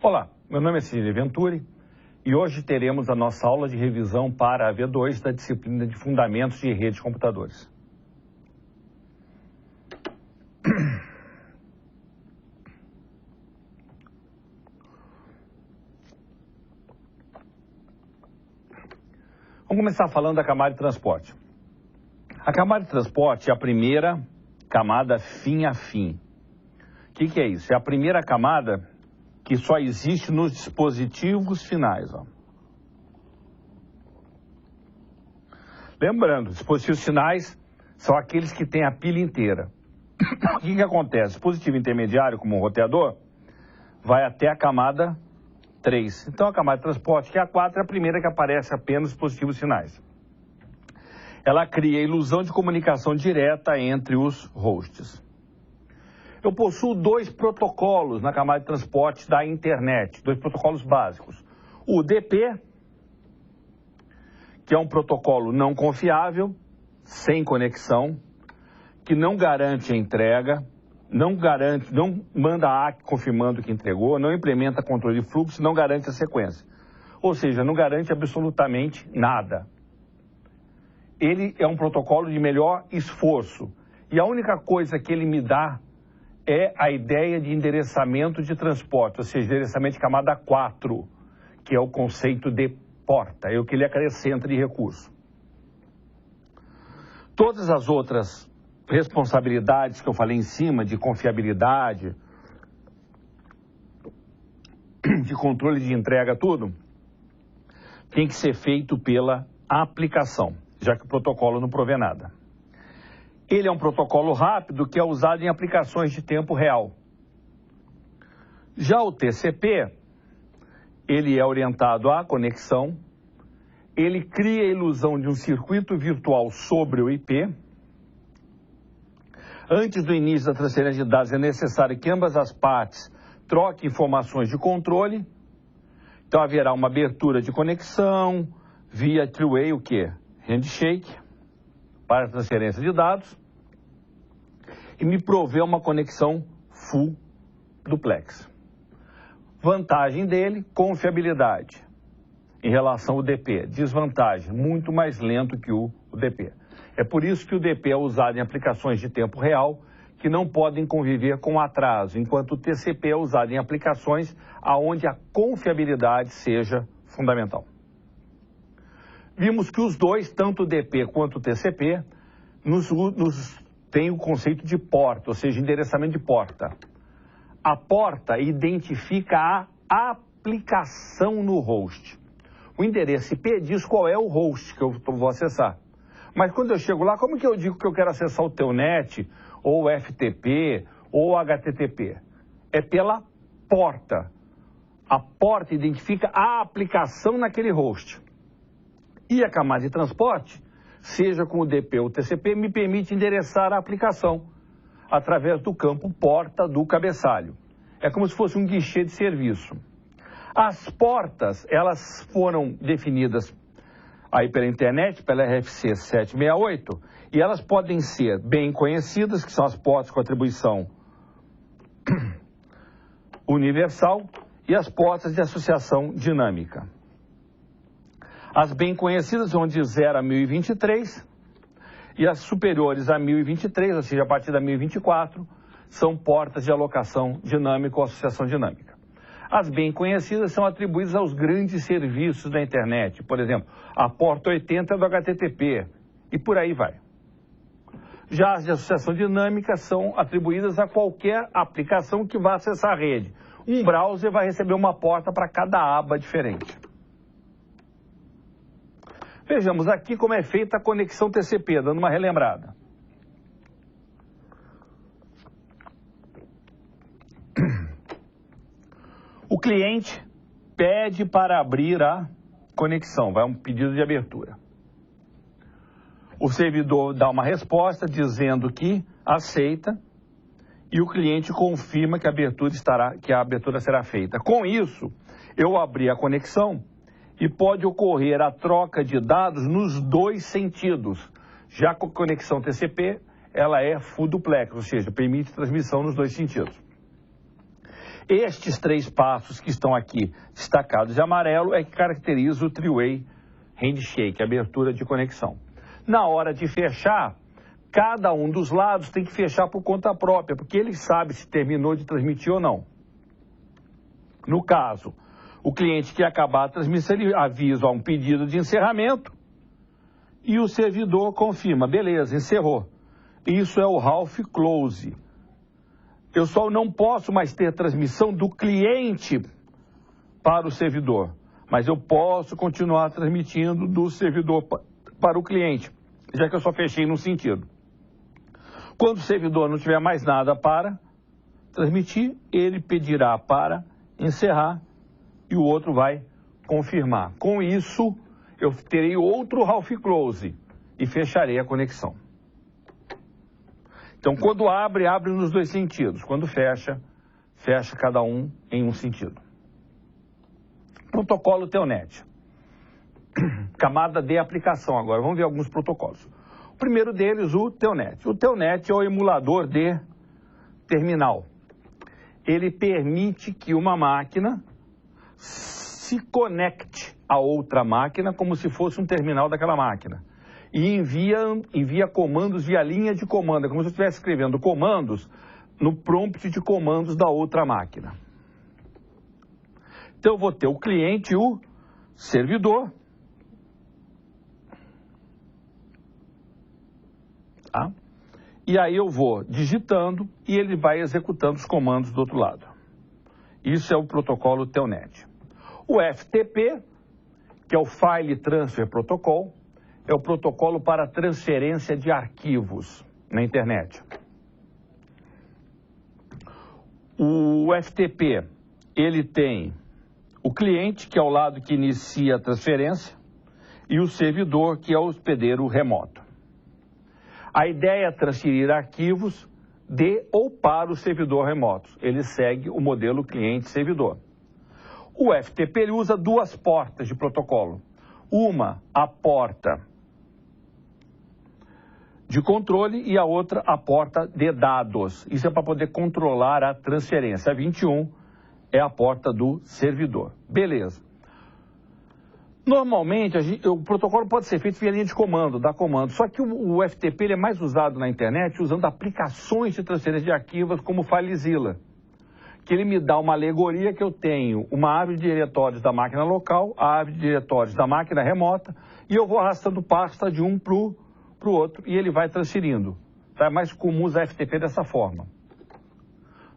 Olá, meu nome é Sidney Venturi e hoje teremos a nossa aula de revisão para a V2 da disciplina de Fundamentos de Redes de Computadores. Vamos começar falando da camada de transporte. A camada de transporte é a primeira camada fim a fim. O que é isso? É a primeira camada que só existe nos dispositivos finais. Ó. Lembrando, dispositivos finais são aqueles que têm a pilha inteira. O que acontece? Dispositivo intermediário, como um roteador, vai até a camada 3. Então a camada de transporte, que é a 4, é a primeira que aparece apenas nos dispositivos finais. Ela cria a ilusão de comunicação direta entre os hosts. Eu possuo dois protocolos na camada de transporte da internet, dois protocolos básicos. O UDP, que é um protocolo não confiável, sem conexão, que não garante a entrega, não manda ACK confirmando que entregou, não implementa controle de fluxo, não garante a sequência. Ou seja, não garante absolutamente nada. Ele é um protocolo de melhor esforço. E a única coisa que ele me dá é a ideia de endereçamento de transporte, ou seja, endereçamento de camada 4, que é o conceito de porta, é o que ele acrescenta de recurso. Todas as outras responsabilidades que eu falei em cima, de confiabilidade, de controle de entrega, tudo, tem que ser feito pela aplicação, já que o protocolo não provê nada. Ele é um protocolo rápido que é usado em aplicações de tempo real. Já o TCP, ele é orientado à conexão, ele cria a ilusão de um circuito virtual sobre o IP. Antes do início da transferência de dados é necessário que ambas as partes troquem informações de controle. Então haverá uma abertura de conexão via three-way, o quê? Handshake, para a transferência de dados, e me provê uma conexão full duplex. Vantagem dele, confiabilidade em relação ao UDP. Desvantagem, muito mais lento que o UDP. É por isso que o UDP é usado em aplicações de tempo real que não podem conviver com atraso, enquanto o TCP é usado em aplicações onde a confiabilidade seja fundamental. Vimos que os dois, tanto o UDP quanto o TCP, nos tem o conceito de porta, ou seja, endereçamento de porta. A porta identifica a aplicação no host. O endereço IP diz qual é o host que eu vou acessar. Mas quando eu chego lá, como que eu digo que eu quero acessar o Telnet, ou o FTP, ou o HTTP? É pela porta. A porta identifica a aplicação naquele host. E a camada de transporte, seja com o DP ou TCP, me permite endereçar a aplicação através do campo porta do cabeçalho. É como se fosse um guichê de serviço. As portas, elas foram definidas aí pela internet, pela RFC 768, e elas podem ser bem conhecidas, que são as portas com atribuição universal, e as portas de associação dinâmica. As bem conhecidas vão de 0 a 1023, e as superiores a 1023, ou seja, a partir da 1024, são portas de alocação dinâmica ou associação dinâmica. As bem conhecidas são atribuídas aos grandes serviços da internet, por exemplo, a porta 80 do HTTP, e por aí vai. Já as de associação dinâmica são atribuídas a qualquer aplicação que vá acessar a rede. Um browser vai receber uma porta para cada aba diferente. Vejamos aqui como é feita a conexão TCP, dando uma relembrada. O cliente pede para abrir a conexão, vai um pedido de abertura. O servidor dá uma resposta dizendo que aceita e o cliente confirma que a abertura será feita. Com isso, eu abri a conexão e pode ocorrer a troca de dados nos dois sentidos. Já com a conexão TCP, ela é full duplex, ou seja, permite transmissão nos dois sentidos. Estes 3 passos que estão aqui destacados de amarelo é que caracteriza o three-way handshake, abertura de conexão. Na hora de fechar, cada um dos lados tem que fechar por conta própria, porque ele sabe se terminou de transmitir ou não. No caso, o cliente que acabar a transmissão, ele avisa um pedido de encerramento e o servidor confirma, beleza, encerrou. Isso é o half close. Eu só não posso mais ter transmissão do cliente para o servidor, mas eu posso continuar transmitindo do servidor para o cliente, já que eu só fechei num sentido. Quando o servidor não tiver mais nada para transmitir, ele pedirá para encerrar e o outro vai confirmar. Com isso, eu terei outro half close e fecharei a conexão. Então, quando abre, abre nos 2 sentidos. Quando fecha, fecha cada um em um sentido. Protocolo Telnet. Camada de aplicação agora. Vamos ver alguns protocolos. O primeiro deles, o Telnet. O Telnet é o emulador de terminal. Ele permite que uma máquina se conecte a outra máquina como se fosse um terminal daquela máquina. E envia comandos via linha de comando, como se eu estivesse escrevendo comandos no prompt de comandos da outra máquina. Então eu vou ter o cliente e o servidor. Tá? E aí eu vou digitando e ele vai executando os comandos do outro lado. Isso é o protocolo Telnet. O FTP, que é o File Transfer Protocol, é o protocolo para transferência de arquivos na internet. O FTP, ele tem o cliente, que é o lado que inicia a transferência, e o servidor, que é o hospedeiro remoto. A ideia é transferir arquivos de ou para o servidor remoto. Ele segue o modelo cliente-servidor. O FTP ele usa 2 portas de protocolo. Uma, a porta de controle e a outra, a porta de dados. Isso é para poder controlar a transferência. A 21 é a porta do servidor. Beleza. Normalmente, o protocolo pode ser feito via linha de comando, dá comando. Só que o FTP ele é mais usado na internet usando aplicações de transferência de arquivos como o FileZilla, que ele me dá uma alegoria que eu tenho uma árvore de diretórios da máquina local, a árvore de diretórios da máquina remota, e eu vou arrastando pasta de um para o outro e ele vai transferindo. Tá? É mais comum usar FTP dessa forma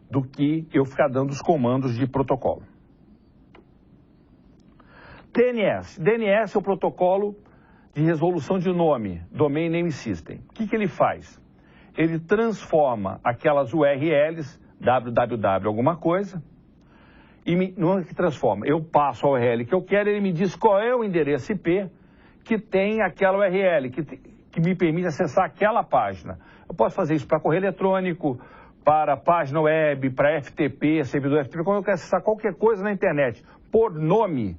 do que eu ficar dando os comandos de protocolo. DNS. DNS é o protocolo de resolução de nome, Domain Name System. O que ele faz? Ele transforma aquelas URLs, www alguma coisa, e não é que transforma. Eu passo a URL que eu quero, ele me diz qual é o endereço IP que tem aquela URL, que me permite acessar aquela página. Eu posso fazer isso para correio eletrônico, para página web, para FTP, servidor FTP, quando eu quero acessar qualquer coisa na internet, por nome,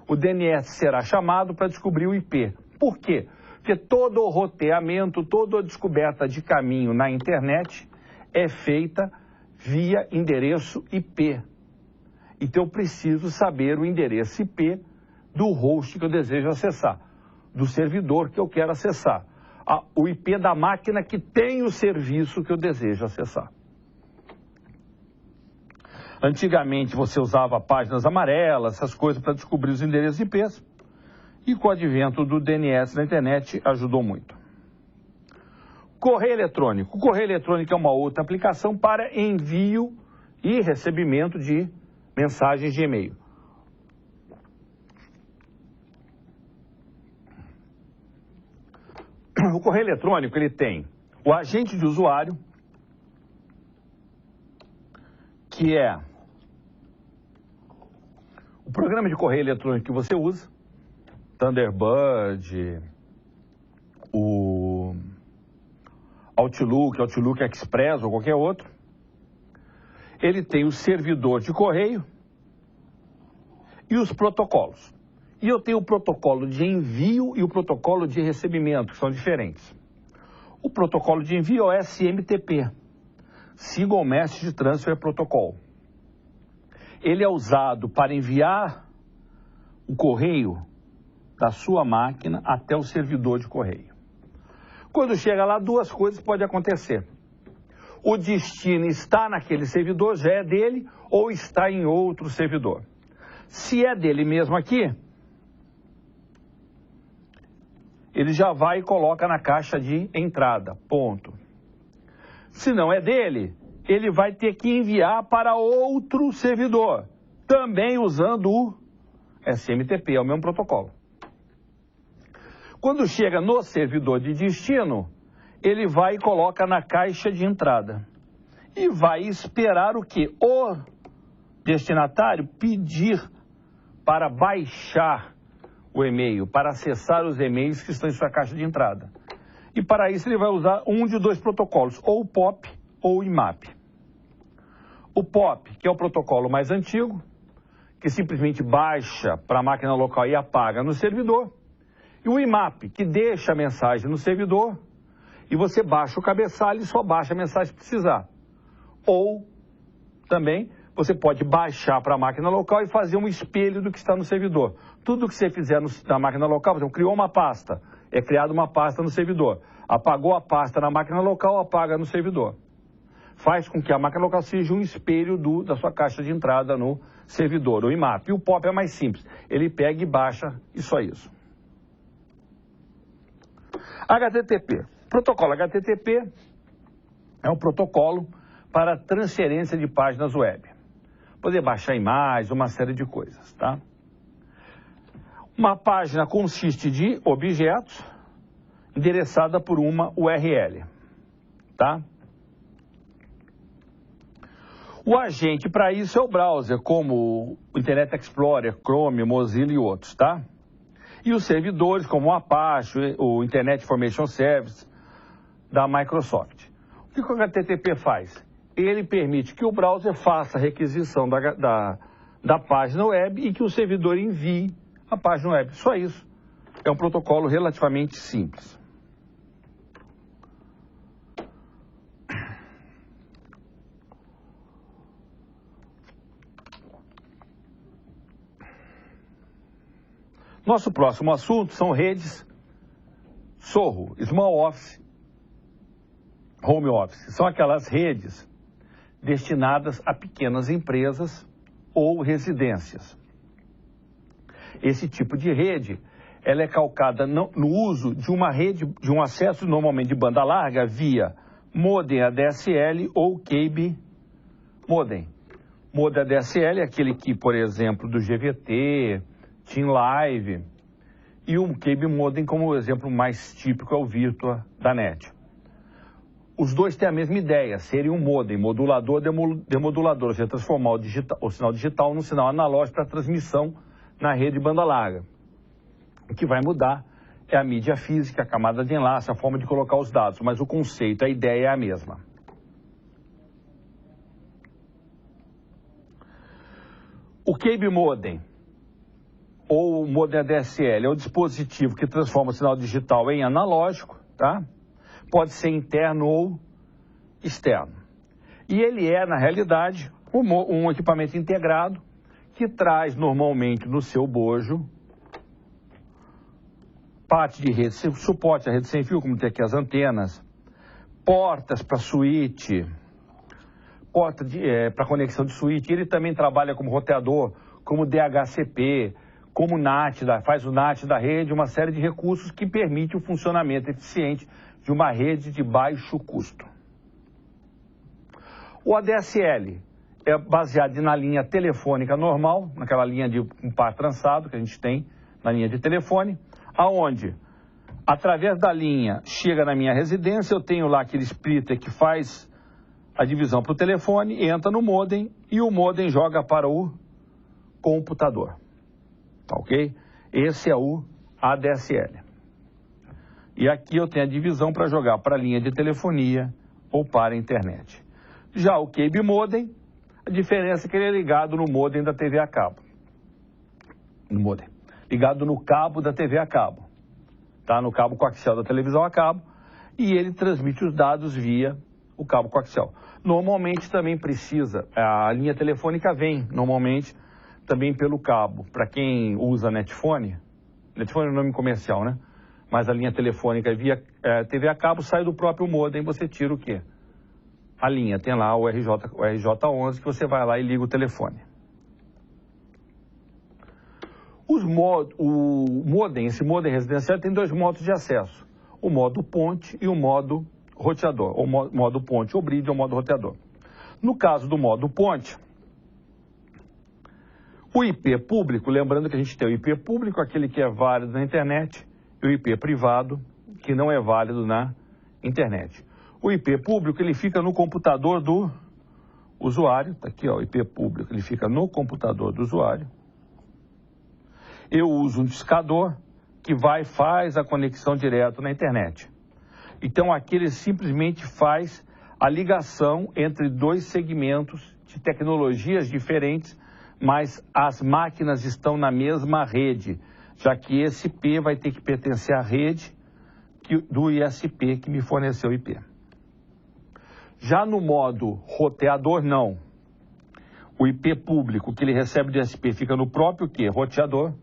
o DNS será chamado para descobrir o IP. Por quê? Porque todo o roteamento, toda a descoberta de caminho na internet é feita via endereço IP. Então eu preciso saber o endereço IP do host que eu desejo acessar, do servidor que eu quero acessar, o IP da máquina que tem o serviço que eu desejo acessar. Antigamente você usava páginas amarelas, essas coisas para descobrir os endereços IPs, e com o advento do DNS na internet ajudou muito. Correio eletrônico. O correio eletrônico é uma outra aplicação para envio e recebimento de mensagens de e-mail. O correio eletrônico ele tem o agente de usuário, que é o programa de correio eletrônico que você usa, Thunderbird, o Outlook Express ou qualquer outro. Ele tem o servidor de correio e os protocolos. E eu tenho o protocolo de envio e o protocolo de recebimento, que são diferentes. O protocolo de envio é o SMTP, Single Message Transfer Protocol. Ele é usado para enviar o correio da sua máquina até o servidor de correio. Quando chega lá, duas coisas podem acontecer. O destino está naquele servidor, já é dele, ou está em outro servidor. Se é dele mesmo aqui, ele já vai e coloca na caixa de entrada, ponto. Se não é dele, ele vai ter que enviar para outro servidor, também usando o SMTP, é o mesmo protocolo. Quando chega no servidor de destino, ele vai e coloca na caixa de entrada. E vai esperar o quê? O destinatário pedir para baixar o e-mail, para acessar os e-mails que estão em sua caixa de entrada. E para isso ele vai usar um de dois protocolos, ou o POP ou o IMAP. O POP, que é o protocolo mais antigo, que simplesmente baixa para a máquina local e apaga no servidor. E o IMAP, que deixa a mensagem no servidor e você baixa o cabeçalho e só baixa a mensagem se precisar. Ou também você pode baixar para a máquina local e fazer um espelho do que está no servidor. Tudo que você fizer na máquina local, por exemplo, criou uma pasta, é criada uma pasta no servidor. Apagou a pasta na máquina local, apaga no servidor. Faz com que a máquina local seja um espelho da sua caixa de entrada no servidor, o IMAP. E o POP é mais simples, ele pega e baixa e só isso. HTTP. Protocolo HTTP é um protocolo para transferência de páginas web. Poder baixar imagens, uma série de coisas, tá? Uma página consiste de objetos endereçada por uma URL, tá? O agente para isso é o browser, como o Internet Explorer, Chrome, Mozilla e outros, tá? E os servidores, como o Apache, o Internet Information Service da Microsoft. O que o HTTP faz? Ele permite que o browser faça a requisição da página web e que o servidor envie a página web. Só isso. É um protocolo relativamente simples. Nosso próximo assunto são redes SOHO, Small Office, Home Office. São aquelas redes destinadas a pequenas empresas ou residências. Esse tipo de rede, ela é calcada no uso de uma rede, de um acesso normalmente de banda larga via modem ADSL ou cable modem. Modem ADSL é aquele que, por exemplo, do GVT, TIM Live, e um cable modem como o exemplo mais típico é o Virtua da NET. Os dois têm a mesma ideia, seria um modem, modulador, demodulador, ou seja, transformar o sinal digital num sinal analógico para transmissão na rede de banda larga. O que vai mudar é a mídia física, a camada de enlace, a forma de colocar os dados, mas o conceito, a ideia é a mesma. O cable modem, ou o modem ADSL, é o dispositivo que transforma o sinal digital em analógico, tá? Pode ser interno ou externo. E ele é, na realidade, um equipamento integrado que traz normalmente no seu bojo parte de rede, suporte à rede sem fio, como tem aqui as antenas, portas para switch, porta para conexão de switch. Ele também trabalha como roteador, como DHCP, como NAT, faz o NAT da rede, uma série de recursos que permite o funcionamento eficiente de uma rede de baixo custo. O ADSL é baseado na linha telefônica normal, naquela linha de um par trançado que a gente tem na linha de telefone, aonde, através da linha, chega na minha residência, eu tenho lá aquele splitter que faz a divisão para o telefone, entra no modem e o modem joga para o computador. Tá ok? Esse é o ADSL. E aqui eu tenho a divisão para jogar para a linha de telefonia ou para a internet. Já o cable modem, a diferença é que ele é ligado no modem da TV a cabo. No modem. Ligado no cabo da TV a cabo. Tá? No cabo coaxial da televisão a cabo. E ele transmite os dados via o cabo coaxial. Normalmente também precisa, a linha telefônica vem normalmente também pelo cabo. Para quem usa netphone é um nome comercial, né? Mas a linha telefônica via TV a cabo sai do próprio modem, você tira o quê? A linha, tem lá o RJ11 que você vai lá e liga o telefone. O modem, esse modem residencial tem dois modos de acesso. O modo ponte e o modo roteador. O modo ponte ou bridge ou modo roteador. No caso do modo ponte, o IP público, lembrando que a gente tem o IP público, aquele que é válido na internet, e o IP privado, que não é válido na internet. O IP público, ele fica no computador do usuário, tá aqui ó, o IP público, ele fica no computador do usuário. Eu uso um discador que faz a conexão direto na internet. Então aqui ele simplesmente faz a ligação entre dois segmentos de tecnologias diferentes, mas as máquinas estão na mesma rede, já que esse IP vai ter que pertencer à rede do ISP que me forneceu o IP. Já no modo roteador, não. O IP público que ele recebe do ISP fica no próprio quê? Roteador.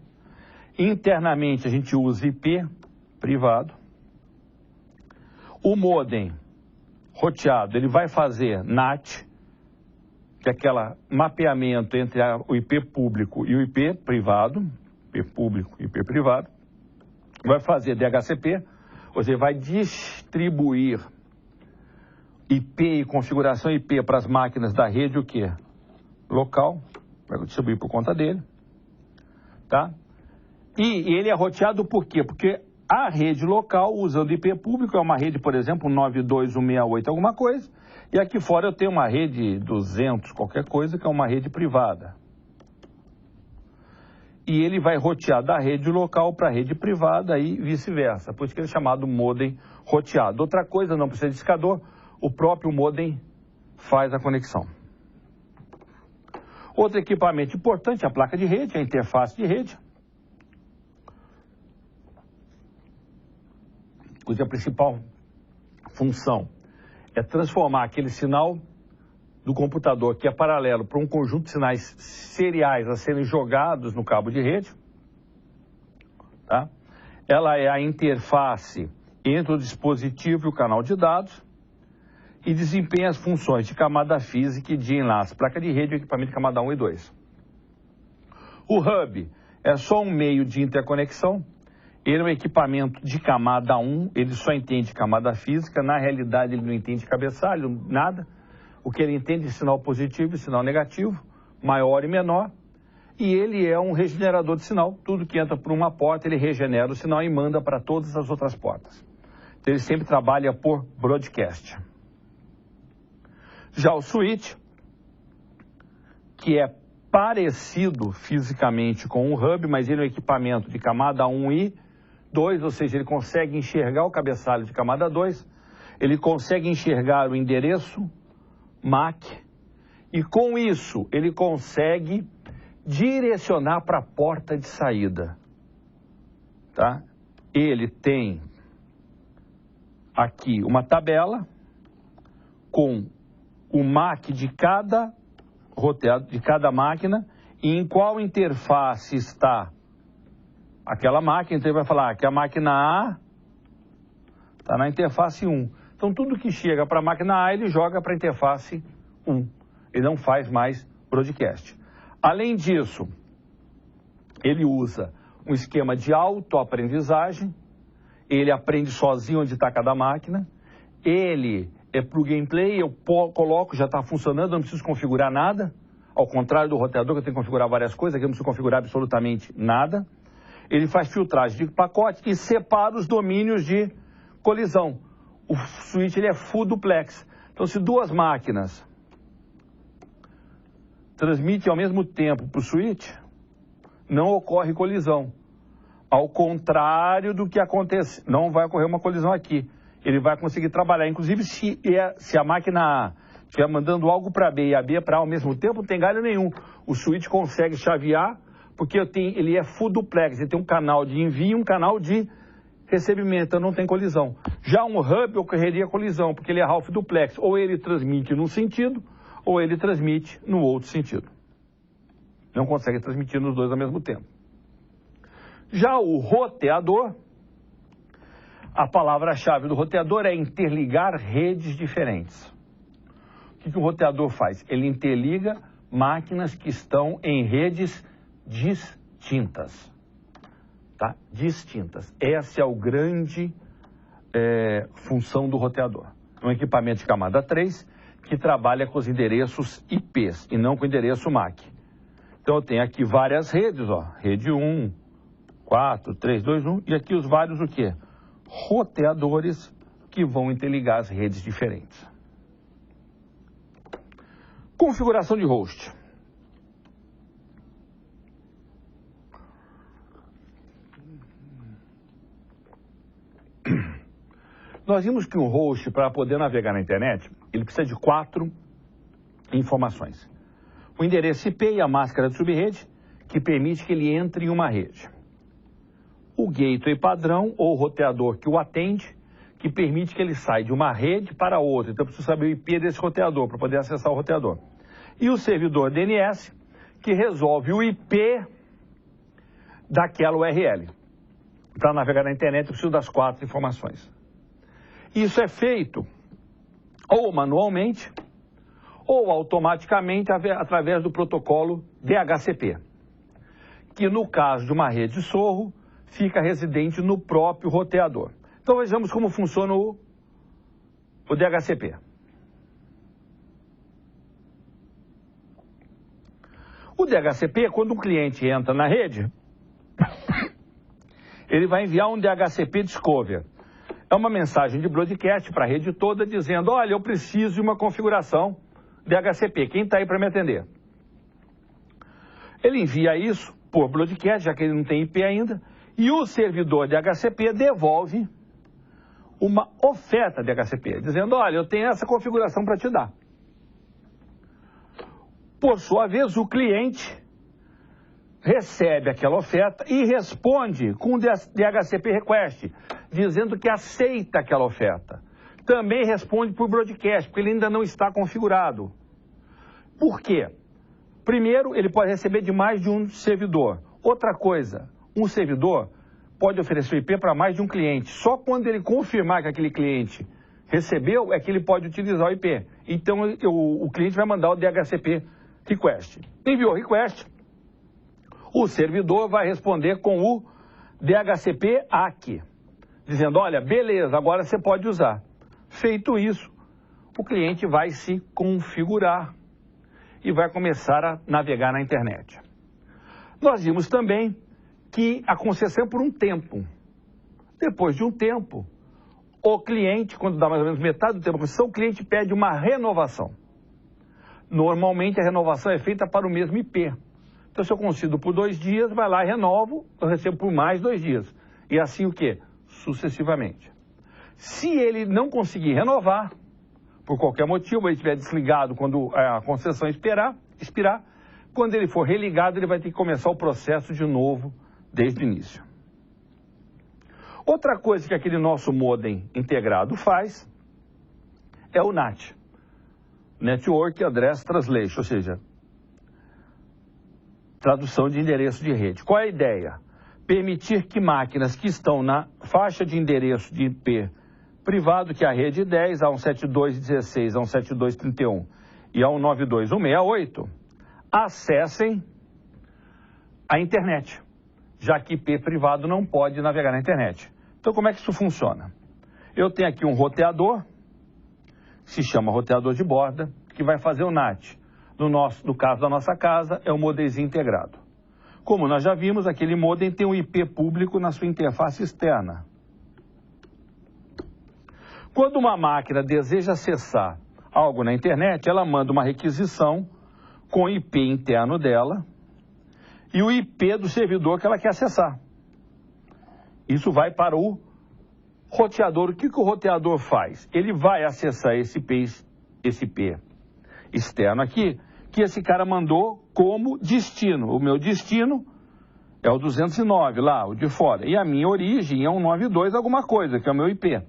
Internamente a gente usa IP privado. O modem roteado, ele vai fazer NAT, que é aquele mapeamento entre o IP público e o IP privado, IP público e IP privado. Vai fazer DHCP, ou seja, vai distribuir IP e configuração IP para as máquinas da rede, o quê? Local, vai distribuir por conta dele, tá? E ele é roteado por quê? Porque a rede local, usando IP público, é uma rede, por exemplo, 92168 alguma coisa, e aqui fora eu tenho uma rede 200 qualquer coisa, que é uma rede privada. E ele vai rotear da rede local para a rede privada e vice-versa, por isso que ele é chamado modem roteado. Outra coisa, não precisa de discador, o próprio modem faz a conexão. Outro equipamento importante é a placa de rede, a interface de rede. Cuja principal função é transformar aquele sinal do computador que é paralelo para um conjunto de sinais seriais a serem jogados no cabo de rede. Tá? Ela é a interface entre o dispositivo e o canal de dados e desempenha as funções de camada física e de enlace, placa de rede e equipamento de camada 1 e 2. O hub é só um meio de interconexão. Ele é um equipamento de camada 1, ele só entende camada física, na realidade ele não entende cabeçalho, nada. O que ele entende é sinal positivo e sinal negativo, maior e menor. E ele é um regenerador de sinal, tudo que entra por uma porta ele regenera o sinal e manda para todas as outras portas. Então ele sempre trabalha por broadcast. Já o switch, que é parecido fisicamente com o hub, mas ele é um equipamento de camada 1 e 2, ou seja, ele consegue enxergar o cabeçalho de camada 2, ele consegue enxergar o endereço MAC, e com isso ele consegue direcionar para a porta de saída. Tá? Ele tem aqui uma tabela com o MAC de cada roteado, de cada máquina, e em qual interface está aquela máquina. Então ele vai falar que a máquina A está na interface 1. Então tudo que chega para a máquina A ele joga para a interface 1. Ele não faz mais broadcast. Além disso, ele usa um esquema de autoaprendizagem. Ele aprende sozinho onde está cada máquina. Ele é plug and play, eu coloco, já está funcionando, não preciso configurar nada. Ao contrário do roteador, que eu tenho que configurar várias coisas, aqui eu não preciso configurar absolutamente nada. Ele faz filtragem de pacote e separa os domínios de colisão. O switch ele é full duplex. Então, se duas máquinas transmitem ao mesmo tempo para o switch, não ocorre colisão. Ao contrário do que acontece, não vai ocorrer uma colisão aqui. Ele vai conseguir trabalhar. Inclusive, se a máquina A estiver mandando algo para B e a B para A ao mesmo tempo, não tem galho nenhum. O switch consegue chavear, porque ele é full duplex. Ele tem um canal de envio e um canal de recebimento, então não tem colisão. Já um hub ocorreria colisão, porque ele é half duplex, ou ele transmite num sentido, ou ele transmite no outro sentido. Não consegue transmitir nos dois ao mesmo tempo. Já o roteador, a palavra-chave do roteador é interligar redes diferentes. O que o roteador faz? Ele interliga máquinas que estão em redes distintas. Tá? Distintas. Essa é a grande função do roteador. Um equipamento de camada 3 que trabalha com os endereços IPs e não com o endereço MAC. Então eu tenho aqui várias redes, ó, rede 1, 4, 3, 2, 1, e aqui os vários o quê? Roteadores que vão interligar as redes diferentes. Configuração de host. Nós vimos que um host, para poder navegar na internet, ele precisa de 4 informações. O endereço IP e a máscara de subrede, que permite que ele entre em uma rede. O gateway padrão, ou roteador que o atende, que permite que ele saia de uma rede para outra. Então, eu preciso saber o IP desse roteador, para poder acessar o roteador. E o servidor DNS, que resolve o IP daquela URL. Para navegar na internet, eu preciso das 4 informações. Isso é feito ou manualmente, ou automaticamente através do protocolo DHCP, que no caso de uma rede Sorro, fica residente no próprio roteador. Então vejamos como funciona o DHCP. O DHCP, quando um cliente entra na rede, ele vai enviar um DHCP Discover. É uma mensagem de broadcast para a rede toda dizendo, olha, eu preciso de uma configuração DHCP, quem está aí para me atender? Ele envia isso por broadcast, já que ele não tem IP ainda, e o servidor DHCP devolve uma oferta DHCP, dizendo, olha, eu tenho essa configuração para te dar. Por sua vez, o cliente recebe aquela oferta e responde com o DHCP Request, dizendo que aceita aquela oferta. Também responde por broadcast, porque ele ainda não está configurado. Por quê? Primeiro, ele pode receber de mais de um servidor. Outra coisa, um servidor pode oferecer o IP para mais de um cliente. Só quando ele confirmar que aquele cliente recebeu, é que ele pode utilizar o IP. Então, o cliente vai mandar o DHCP Request. Enviou o request, o servidor vai responder com o DHCP ACK, dizendo, olha, beleza, agora você pode usar. Feito isso, o cliente vai se configurar e vai começar a navegar na internet. Nós vimos também que a concessão é por um tempo. Depois de um tempo, o cliente, quando dá mais ou menos metade do tempo da concessão, o cliente pede uma renovação. Normalmente a renovação é feita para o mesmo IP. Então, se eu concedo por 2 dias, vai lá e renovo, eu recebo por mais 2 dias. E assim o quê? Sucessivamente. Se ele não conseguir renovar, por qualquer motivo, ele estiver desligado quando a concessão expirar, quando ele for religado, ele vai ter que começar o processo de novo, desde o início. Outra coisa que aquele nosso modem integrado faz é o NAT. Network Address Translation, ou seja, tradução de endereço de rede. Qual é a ideia? Permitir que máquinas que estão na faixa de endereço de IP privado, que é a rede 10, a 172.16, a 172.31 e a 192.168, acessem a internet, já que IP privado não pode navegar na internet. Então, como é que isso funciona? Eu tenho aqui um roteador, que se chama roteador de borda, que vai fazer o NAT. No caso da nossa casa, é o modemzinho integrado. Como nós já vimos, aquele modem tem um IP público na sua interface externa. Quando uma máquina deseja acessar algo na internet, ela manda uma requisição com o IP interno dela e o IP do servidor que ela quer acessar. Isso vai para o roteador. O que o roteador faz? Ele vai acessar esse IP externo aqui, que esse cara mandou como destino. O meu destino É o 209 lá, o de fora. E a minha origem é um 92 alguma coisa, que é o meu IP.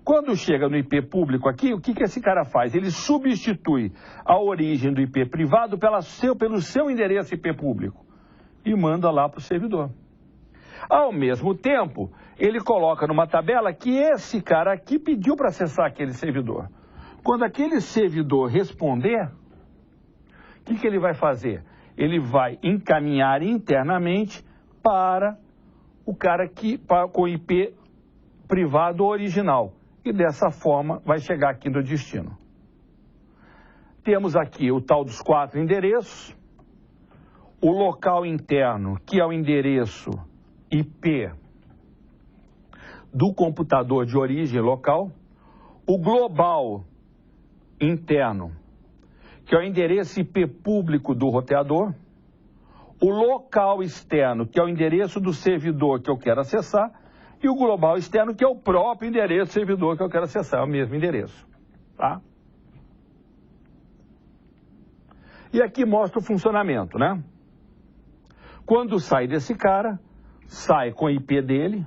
Quando chega no IP público aqui, o que esse cara faz? Ele substitui a origem do IP privado pelo seu endereço IP público e manda lá para o servidor. Ao mesmo tempo, ele coloca numa tabela que esse cara aqui pediu para acessar aquele servidor. Quando aquele servidor responder, o que ele vai fazer? Ele vai encaminhar internamente para o cara com o IP privado original. E dessa forma vai chegar aqui no destino. Temos aqui o tal dos 4 endereços. O local interno, que é o endereço IP do computador de origem local. O global interno, que é o endereço IP público do roteador. O local externo, que é o endereço do servidor que eu quero acessar. E o global externo, que é o próprio endereço do servidor que eu quero acessar, é o mesmo endereço. Tá? E aqui mostra o funcionamento, né? Quando sai desse cara, sai com o IP dele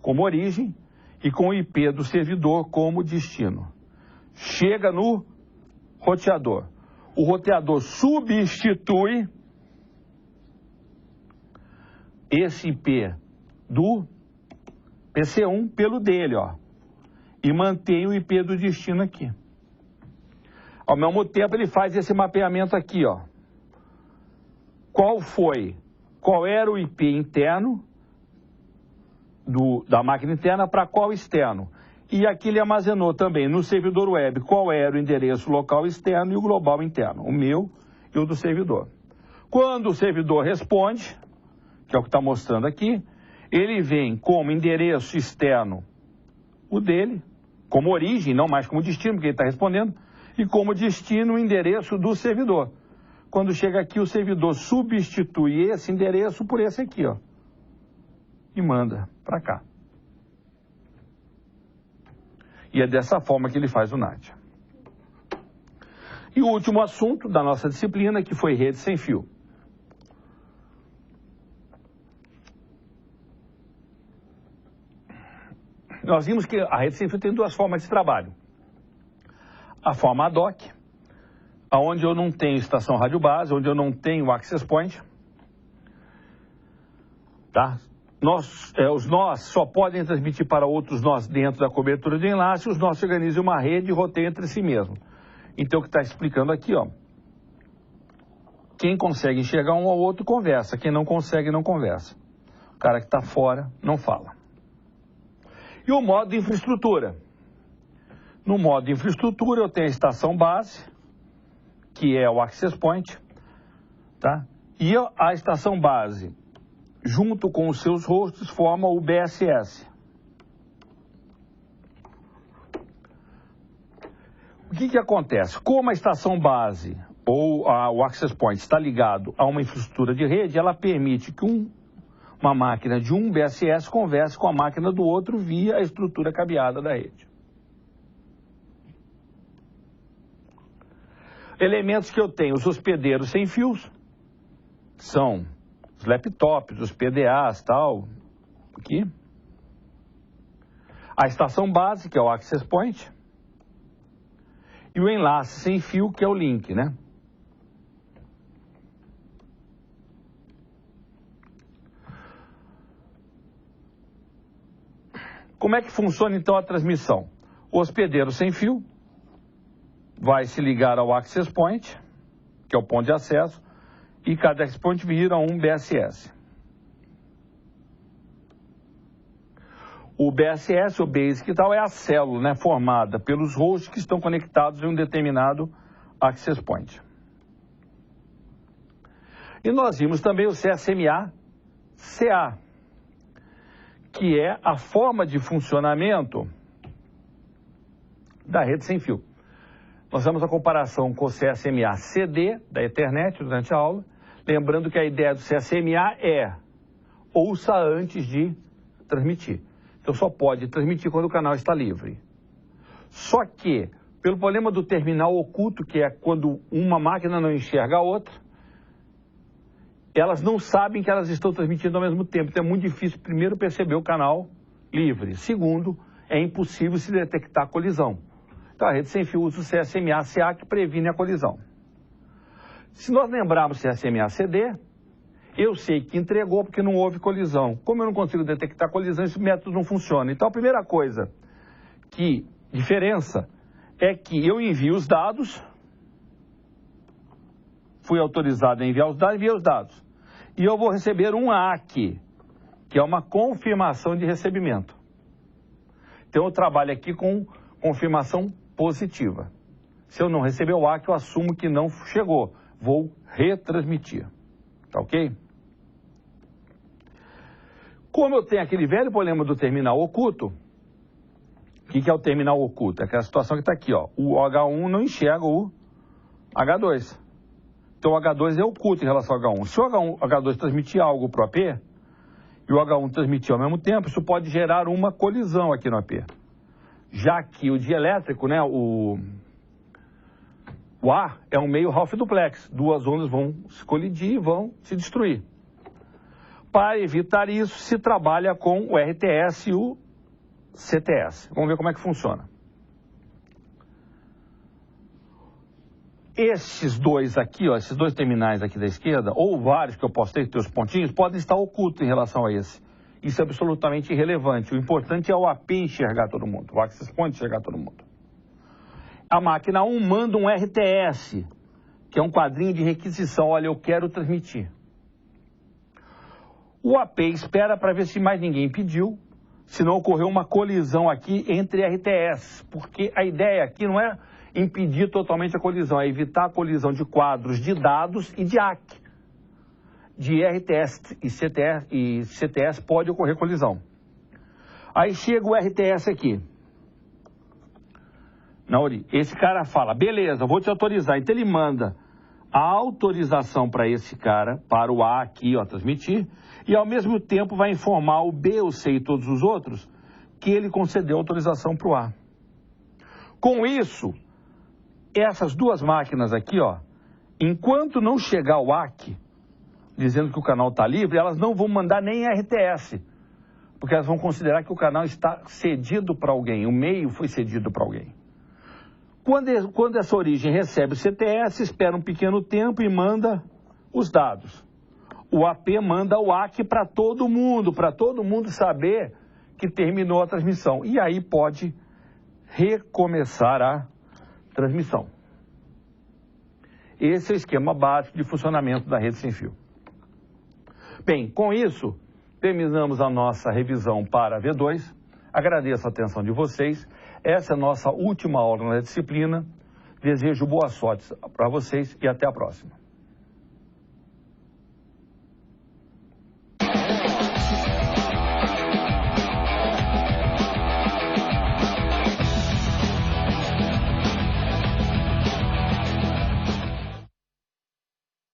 como origem e com o IP do servidor como destino. Chega no roteador. O roteador substitui esse IP do PC1 pelo dele, ó, e mantém o IP do destino aqui. Ao mesmo tempo, ele faz esse mapeamento aqui, ó. Qual era o IP interno da máquina interna para qual externo? E aqui ele armazenou também no servidor web qual era o endereço local externo e o global interno, o meu e o do servidor. Quando o servidor responde, que é o que está mostrando aqui, ele vem como endereço externo o dele, como origem, não mais como destino, porque ele está respondendo, e como destino o endereço do servidor. Quando chega aqui, o servidor substitui esse endereço por esse aqui, ó, e manda para cá. E é dessa forma que ele faz o NAT. E o último assunto da nossa disciplina, que foi rede sem fio. Nós vimos que a rede sem fio tem 2 formas de trabalho. A forma ad hoc, onde eu não tenho estação rádio base, onde eu não tenho access point. Tá? Os nós só podem transmitir para outros nós dentro da cobertura de enlace, os nós organizam uma rede e roteiam entre si mesmo. Então o que está explicando aqui, ó, quem consegue enxergar um ao outro conversa, quem não consegue não conversa. O cara que está fora não fala. E o modo de infraestrutura. No modo de infraestrutura eu tenho a estação base, que é o access point, tá? E a estação base, junto com os seus hosts, forma o BSS. O que acontece? Como a estação base ou o access point está ligado a uma infraestrutura de rede, ela permite que uma máquina de um BSS converse com a máquina do outro via a estrutura cabeada da rede. Elementos que eu tenho, os hospedeiros sem fios, são os laptops, os PDAs, tal, aqui. A estação base, que é o access point. E o enlace sem fio, que é o link, né? Como é que funciona então a transmissão? O hospedeiro sem fio vai se ligar ao access point, que é o ponto de acesso, e cada access point vira um BSS. O BSS, o Basic e tal, é a célula, né, formada pelos hosts que estão conectados em um determinado access point. E nós vimos também o CSMA-CA, que é a forma de funcionamento da rede sem fio. Nós vamos a comparação com o CSMA-CD da Ethernet durante a aula, lembrando que a ideia do CSMA é ouça antes de transmitir. Então só pode transmitir quando o canal está livre. Só que, pelo problema do terminal oculto, que é quando uma máquina não enxerga a outra, elas não sabem que elas estão transmitindo ao mesmo tempo. Então é muito difícil, primeiro, perceber o canal livre. Segundo, é impossível se detectar colisão. Então a rede sem fio usa o CSMA-CA, que previne a colisão. Se nós lembrarmos CSMA-CD, eu sei que entregou porque não houve colisão. Como eu não consigo detectar colisão, esse método não funciona. Então a primeira coisa diferença é que eu envio os dados, fui autorizado a enviar os dados, enviei os dados. E eu vou receber um AQ, que é uma confirmação de recebimento. Então eu trabalho aqui com confirmação positiva. Se eu não receber o AQ, eu assumo que não chegou. Vou retransmitir. Tá ok? Como eu tenho aquele velho problema do terminal oculto, o que é o terminal oculto? É aquela situação que está aqui, ó. O H1 não enxerga o H2. Então o H2 é oculto em relação ao H1. Se o H2 transmitir algo para o AP, e o H1 transmitir ao mesmo tempo, isso pode gerar uma colisão aqui no AP. Já que o dielétrico, né, o A é um meio half duplex. Duas ondas vão se colidir e vão se destruir. Para evitar isso, se trabalha com o RTS e o CTS. Vamos ver como é que funciona. Esses dois aqui, ó, esses dois terminais aqui da esquerda, ou vários que eu posso ter os pontinhos, podem estar ocultos em relação a esse. Isso é absolutamente irrelevante. O importante é o AP enxergar todo mundo, o Access Point enxergar todo mundo. A máquina 1 manda um RTS, que é um quadrinho de requisição. Olha, eu quero transmitir. O AP espera para ver se mais ninguém pediu, se não ocorreu uma colisão aqui entre RTS, porque a ideia aqui não é impedir totalmente a colisão, é evitar a colisão de quadros de dados e de AQ. De RTS e CTS pode ocorrer colisão. Aí chega o RTS aqui. Esse cara fala, beleza, vou te autorizar. Então ele manda a autorização para esse cara, para o A aqui, ó, transmitir, e ao mesmo tempo vai informar o B, o C e todos os outros que ele concedeu autorização para o A. Com isso, essas duas máquinas aqui, ó, enquanto não chegar o AQ, dizendo que o canal está livre, elas não vão mandar nem RTS, porque elas vão considerar que o canal está cedido para alguém, o meio foi cedido para alguém. Quando essa origem recebe o CTS, espera um pequeno tempo e manda os dados. O AP manda o AQ para todo mundo saber que terminou a transmissão. E aí pode recomeçar a transmissão. Esse é o esquema básico de funcionamento da rede sem fio. Bem, com isso, terminamos a nossa revisão para V2. Agradeço a atenção de vocês. Essa é a nossa última aula na disciplina. Desejo boa sorte para vocês e até a próxima.